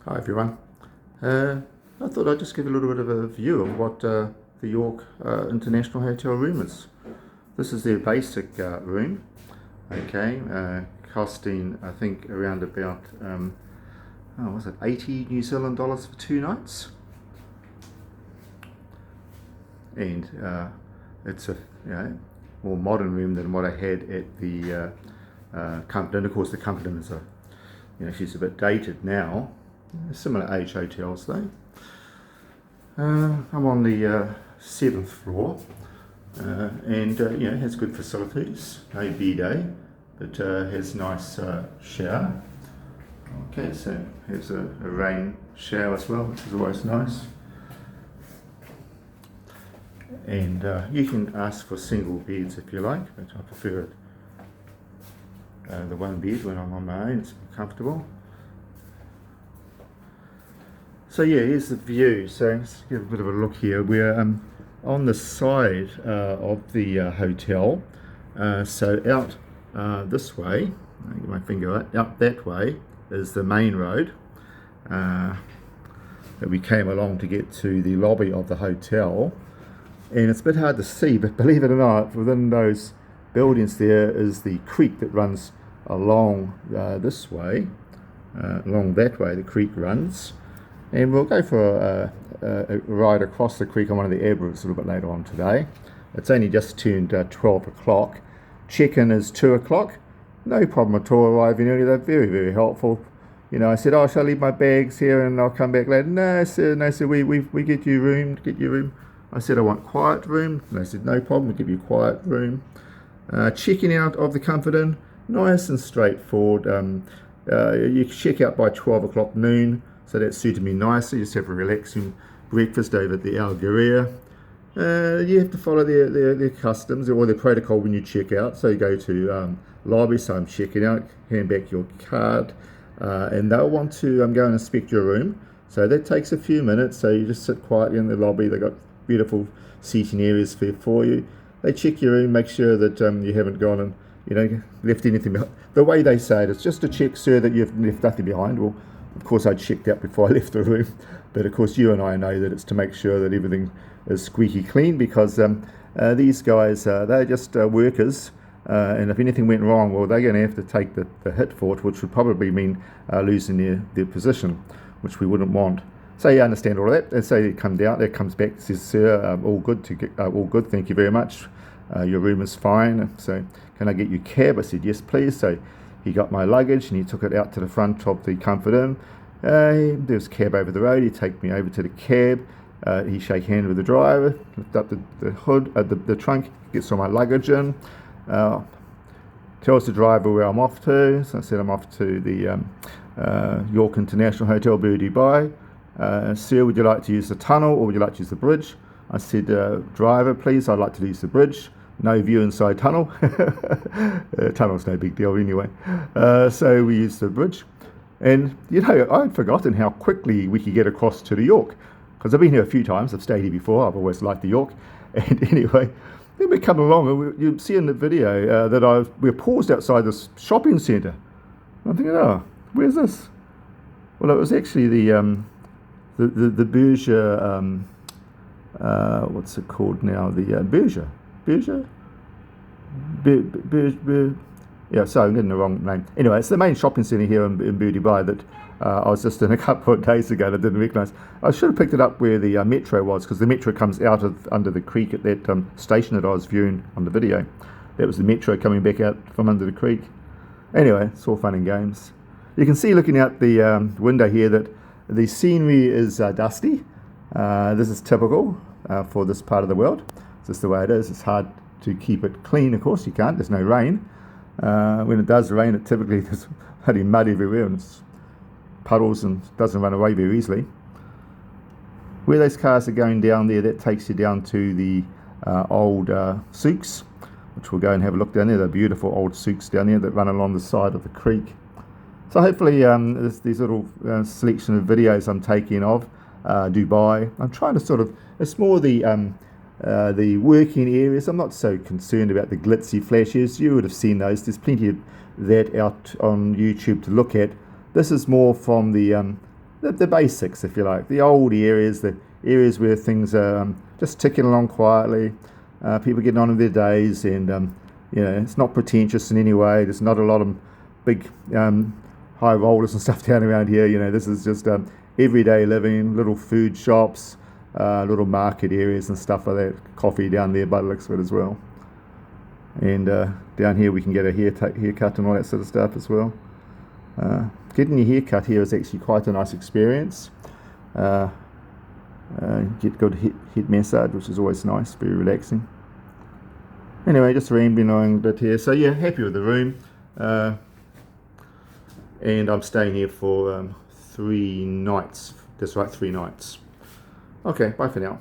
Hi everyone. I thought I'd just give a little bit of a view of what the York International Hotel room is. This is their basic room, okay, costing I think around about, was it 80 New Zealand dollars for 2 nights? And it's a more modern room than what I had at the Compton. Of course the Compton is she's a bit dated now. Similar age hotels though. I'm on the 7th floor, and has good facilities. No bidet, but has nice shower. Okay, so has a rain shower as well, which is always nice. And you can ask for single beds if you like, but I prefer the one bed when I'm on my own. It's comfortable. So yeah, here's the view. So let's give a bit of a look here. We're on the side of the hotel. So out this way, I'll get my finger right, out that way is the main road that we came along to get to the lobby of the hotel. And it's a bit hard to see, but believe it or not, within those buildings there is the creek that runs along this way, along that way the creek runs. And we'll go for a ride across the creek on one of the air routes a little bit later on today. It's only just turned 12 o'clock. Check-in is 2 o'clock. No problem at all arriving early. They're very, very helpful. I said, oh, shall I leave my bags here and I'll come back later? No, sir, we get you room. I said, I want quiet room. And they said, no problem, we'll give you quiet room. Checking out of the Comfort Inn, nice and straightforward. You check out by 12 o'clock noon. So that suited me nicely. Just have a relaxing breakfast over at the Algeria. You have to follow their customs or their protocol when you check out. So you go to lobby, so I'm checking out, hand back your card, and they'll want to go and inspect your room. So that takes a few minutes. So you just sit quietly in the lobby. They've got beautiful seating areas for you. They check your room, make sure that you haven't gone and left anything behind. The way they say it, it's just to check, sir, that you've left nothing behind. Well, of course, I checked out before I left the room, but of course, you and I know that it's to make sure that everything is squeaky clean, because these guys, they're just workers, and if anything went wrong, well, they're going to have to take the hit for it, which would probably mean losing their position, which we wouldn't want. So you understand all of that. And so they come down, there comes back, says, sir, all good, thank you very much. Your room is fine. So can I get you a cab? I said, yes, please. So he got my luggage and he took it out to the front of the Comfort Inn. There was a cab over the road. He take me over to the cab. He shake hand with the driver, lift up the hood, the trunk, gets all my luggage in. Tells the driver where I'm off to. So I said I'm off to the York International Hotel, Bur Juman. Sir, would you like to use the tunnel or would you like to use the bridge? I said, driver, please, I'd like to use the bridge. No view inside tunnel. Tunnel's no big deal anyway. So we used the bridge. And, I'd forgotten how quickly we could get across to the York. Because I've been here a few times. I've stayed here before. I've always liked the York. And anyway, then we come along and you see in the video that we're paused outside this shopping centre. I'm thinking, oh, where's this? Well, it was actually the Bur, what's it called now? The Bur. Yeah, sorry, I'm getting the wrong name. Anyway, it's the main shopping centre here in Bur Juman that I was just in a couple of days ago and I didn't recognise. I should have picked it up where the metro was, because the metro comes out of under the creek at that station that I was viewing on the video. That was the metro coming back out from under the creek. Anyway, it's all fun and games. You can see looking out the window here that the scenery is dusty. This is typical for this part of the world. It's just the way it is. It's hard to keep it clean, of course you can't. There's no rain. When it does rain, it typically there's bloody mud everywhere and it's puddles and doesn't run away very easily. Where those cars are going down there, that takes you down to the old souks, which we'll go and have a look down there. They're beautiful old souks down there that run along the side of the creek. So hopefully these little selection of videos I'm taking of Dubai. I'm trying to it's more the working areas. I'm not so concerned about the glitzy flashes. You would have seen those. There's plenty of that out on YouTube to look at. This is more from the the basics, if you like, the old areas, the areas where things are just ticking along quietly, people getting on with their days, and you know, it's not pretentious in any way. There's not a lot of big high rollers and stuff down around here. You know, this is just everyday living, little food shops, little market areas and stuff like that. Coffee down there by the looks of it as well. And down here we can get a haircut and all that sort of stuff as well. Getting your haircut here is actually quite a nice experience. Get good head massage, which is always nice, very relaxing. Anyway, just rambling on a bit here. So yeah, happy with the room. And I'm staying here for 3 nights. That's right, 3 nights. Okay, bye for now.